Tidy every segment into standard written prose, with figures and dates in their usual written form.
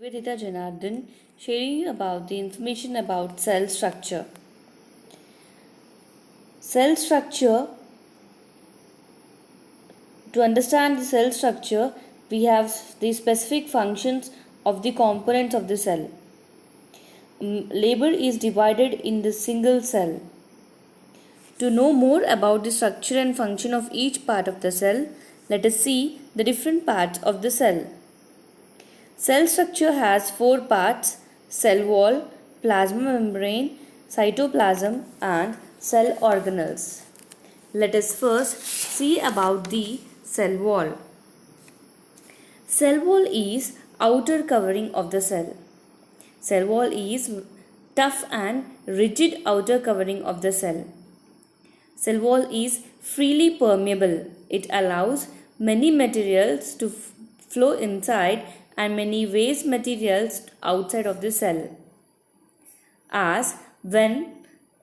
Nivedita Janardhan sharing you about the information about cell structure. Cell structure, to understand the cell structure, we have the specific functions of the components of the cell. Labor is divided in the single cell. To know more about the structure and function of each part of the cell, let us see the different parts of the cell. Cell structure has four parts: cell wall, plasma membrane, cytoplasm and cell organelles. Let us first see about the cell wall. Cell wall is outer covering of the cell. Cell wall is tough and rigid outer covering of the cell. Cell wall is freely permeable. It allows many materials to flow inside and many waste materials outside of the cell. As when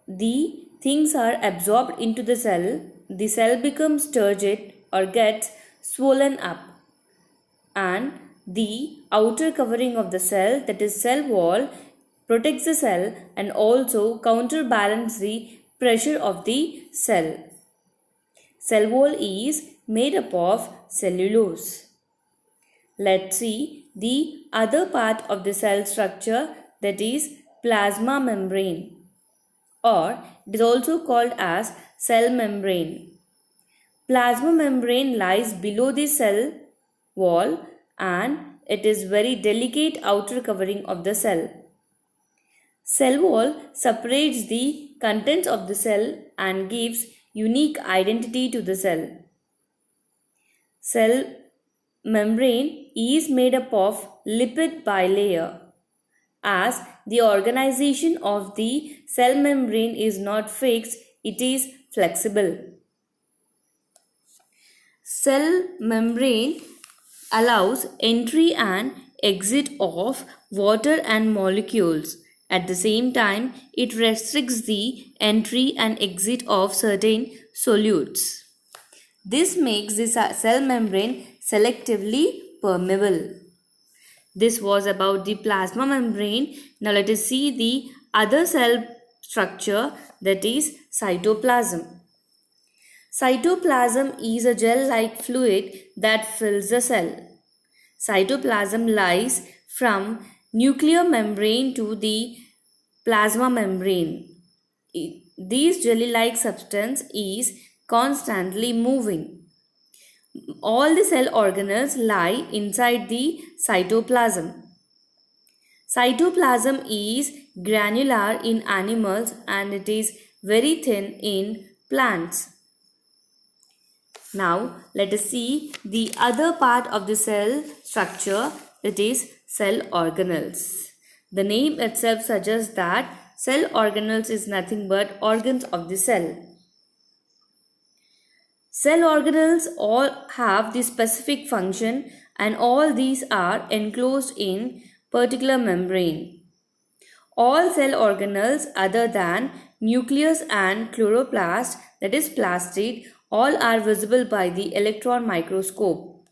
the things are absorbed into the cell becomes turgid or gets swollen up, and the outer covering of the cell, that is cell wall, protects the cell and also counterbalance the pressure of the cell. Cell wall is made up of cellulose. Let's see the other part of the cell structure, that is plasma membrane, or it is also called as cell membrane. Plasma membrane lies below the cell wall and it is very delicate outer covering of the cell. Cell wall separates the contents of the cell and gives unique identity to the cell. Cell membrane is made up of lipid bilayer. As the organization of the cell membrane is not fixed, it is flexible. Cell membrane allows entry and exit of water and molecules. At the same time, it restricts the entry and exit of certain solutes. This makes the cell membrane selectively permeable. This was about the plasma membrane. Now let us see the other cell structure, that is cytoplasm. Cytoplasm is a gel-like fluid that fills the cell. Cytoplasm lies from nuclear membrane to the plasma membrane. This jelly-like substance is constantly moving. All the cell organelles lie inside the cytoplasm. Cytoplasm is granular in animals and it is very thin in plants. Now let us see the other part of the cell structure, that is cell organelles. The name itself suggests that cell organelles is nothing but organs of the cell. Cell organelles all have the specific function and all these are enclosed in particular membrane. All cell organelles other than nucleus and chloroplast, that is plastid, all are visible by the electron microscope.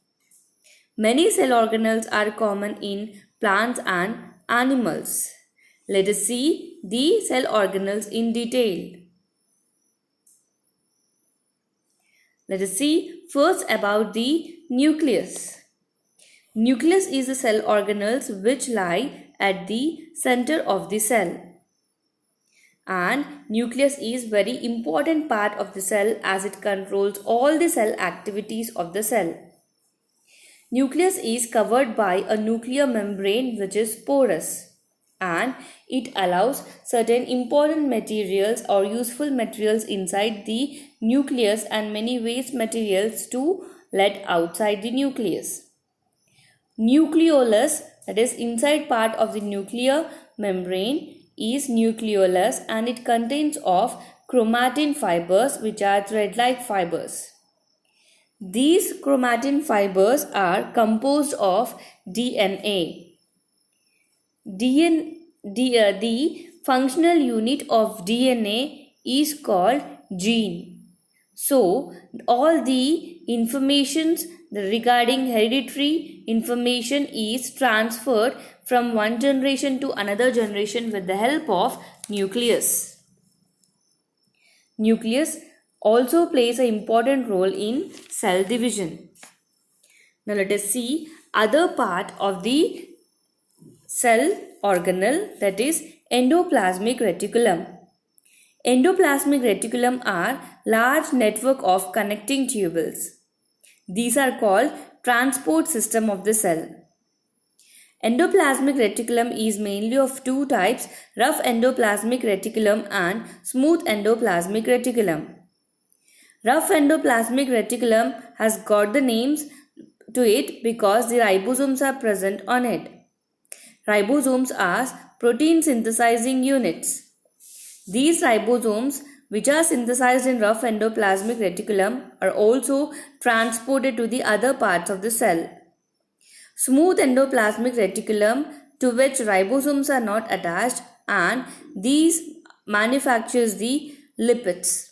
Many cell organelles are common in plants and animals. Let us see the cell organelles in detail. Let us see first about the nucleus. Nucleus is the cell organelles which lie at the center of the cell. And nucleus is very important part of the cell as it controls all the cell activities of the cell. Nucleus is covered by a nuclear membrane which is porous, and it allows certain important materials or useful materials inside the nucleus and many waste materials to let outside the nucleus. Nucleolus, that is inside part of the nuclear membrane, is nucleolus and it contains of chromatin fibers which are thread-like fibers. These chromatin fibers are composed of DNA. The functional unit of DNA is called gene. So all the informations regarding hereditary information is transferred from one generation to another generation with the help of nucleus. Nucleus also plays an important role in cell division. Now let us see other part of the cell organelle, that is endoplasmic reticulum. Endoplasmic reticulum are large network of connecting tubules. These are called transport system of the cell. Endoplasmic reticulum is mainly of two types, rough endoplasmic reticulum and smooth endoplasmic reticulum. Rough endoplasmic reticulum has got the names to it because the ribosomes are present on it. Ribosomes are protein synthesizing units. These ribosomes, which are synthesized in rough endoplasmic reticulum, are also transported to the other parts of the cell. Smooth endoplasmic reticulum, to which ribosomes are not attached, and these manufactures the lipids.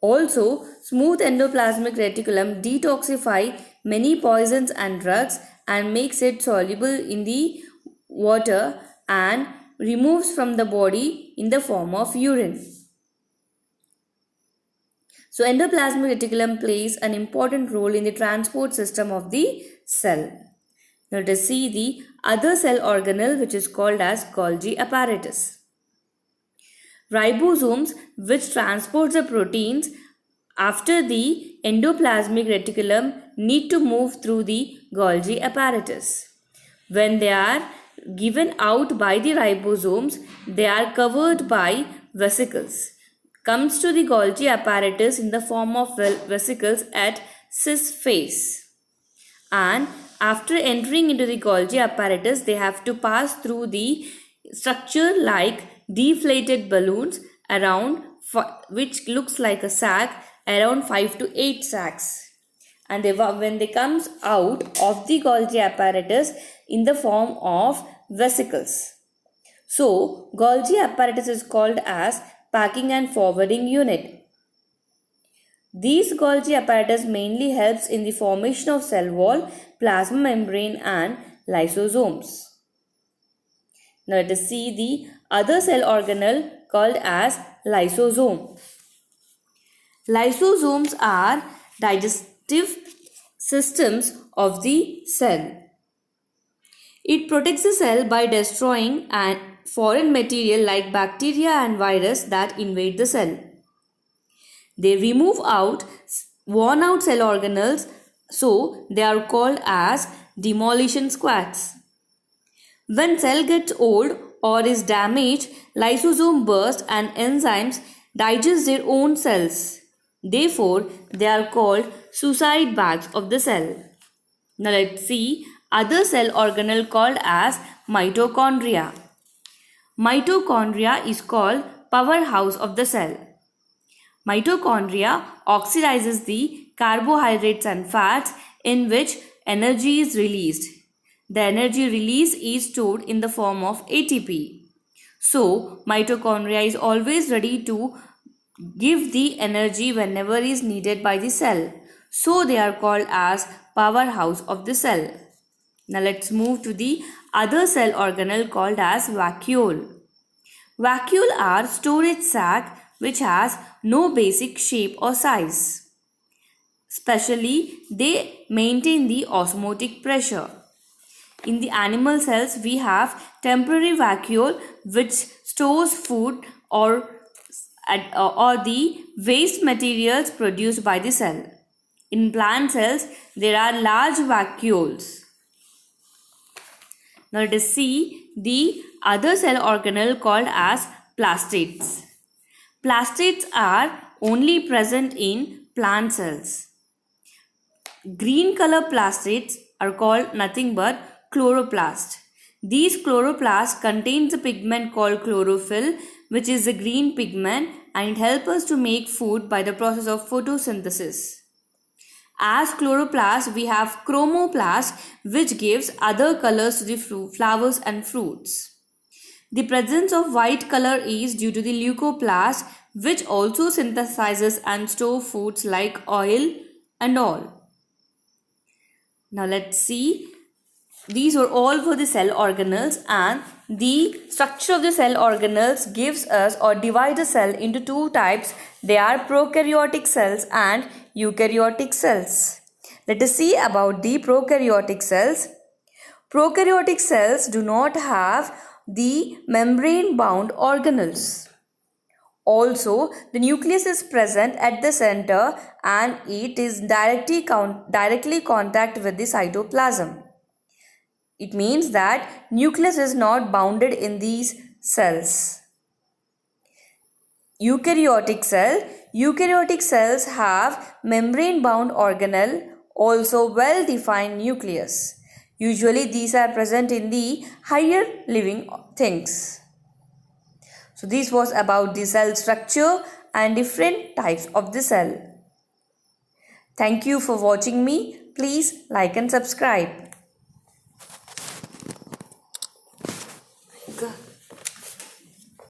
Also, smooth endoplasmic reticulum detoxify many poisons and drugs and makes it soluble in the water and removes from the body in the form of urine. So endoplasmic reticulum plays an important role in the transport system of the cell. Now let us see the other cell organelle, which is called as Golgi apparatus. Ribosomes, which transport the proteins after the endoplasmic reticulum, need to move through the Golgi apparatus. When they are given out by the ribosomes, they are covered by vesicles. Comes to the Golgi apparatus in the form of vesicles at cis phase. And after entering into the Golgi apparatus, they have to pass through the structure like deflated balloons around, which looks like a sac, around 5 to 8 sacs. And when they comes out of the Golgi apparatus in the form of vesicles. So Golgi apparatus is called as packing and forwarding unit. These Golgi apparatus mainly helps in the formation of cell wall, plasma membrane and lysosomes. Now let us see the other cell organelle called as lysosome. Lysosomes are digestive systems of the cell. It protects the cell by destroying foreign material like bacteria and virus that invade the cell. They remove out worn out cell organelles, so they are called as demolition squads. When cell gets old or is damaged, lysosome burst and enzymes digest their own cells. Therefore, they are called suicide bags of the cell. Now let's see other cell organelle called as mitochondria. Mitochondria is called powerhouse of the cell. Mitochondria oxidizes the carbohydrates and fats in which energy is released. The energy released is stored in the form of ATP. So, mitochondria is always ready to give the energy whenever is needed by the cell. So, they are called as powerhouse of the cell. Now, let's move to the other cell organelle called as vacuole. Vacuole are storage sac which has no basic shape or size. Specially, they maintain the osmotic pressure. In the animal cells, we have temporary vacuole which stores food or the waste materials produced by the cell. In plant cells, there are large vacuoles. Now let us see the other cell organelle called as plastids. Plastids are only present in plant cells. Green color plastids are called nothing but chloroplast. These chloroplasts contain the pigment called chlorophyll, which is a green pigment, and it helps us to make food by the process of photosynthesis. As chloroplast, we have chromoplast, which gives other colors to the flowers and fruits. The presence of white color is due to the leucoplast, which also synthesizes and stores foods like oil and all. Now let's see. These were all for the cell organelles, and the structure of the cell organelles gives us or divides the cell into two types. They are prokaryotic cells and eukaryotic cells. Let us see about the prokaryotic cells. Prokaryotic cells do not have the membrane bound organelles. Also, the nucleus is present at the center and it is directly contact with the cytoplasm. It means that nucleus is not bounded in these cells. Eukaryotic cells have membrane bound organelle, also well defined nucleus. Usually these are present in the higher living things. So this was about the cell structure and different types of the cell. Thank you for watching me. Please like and subscribe.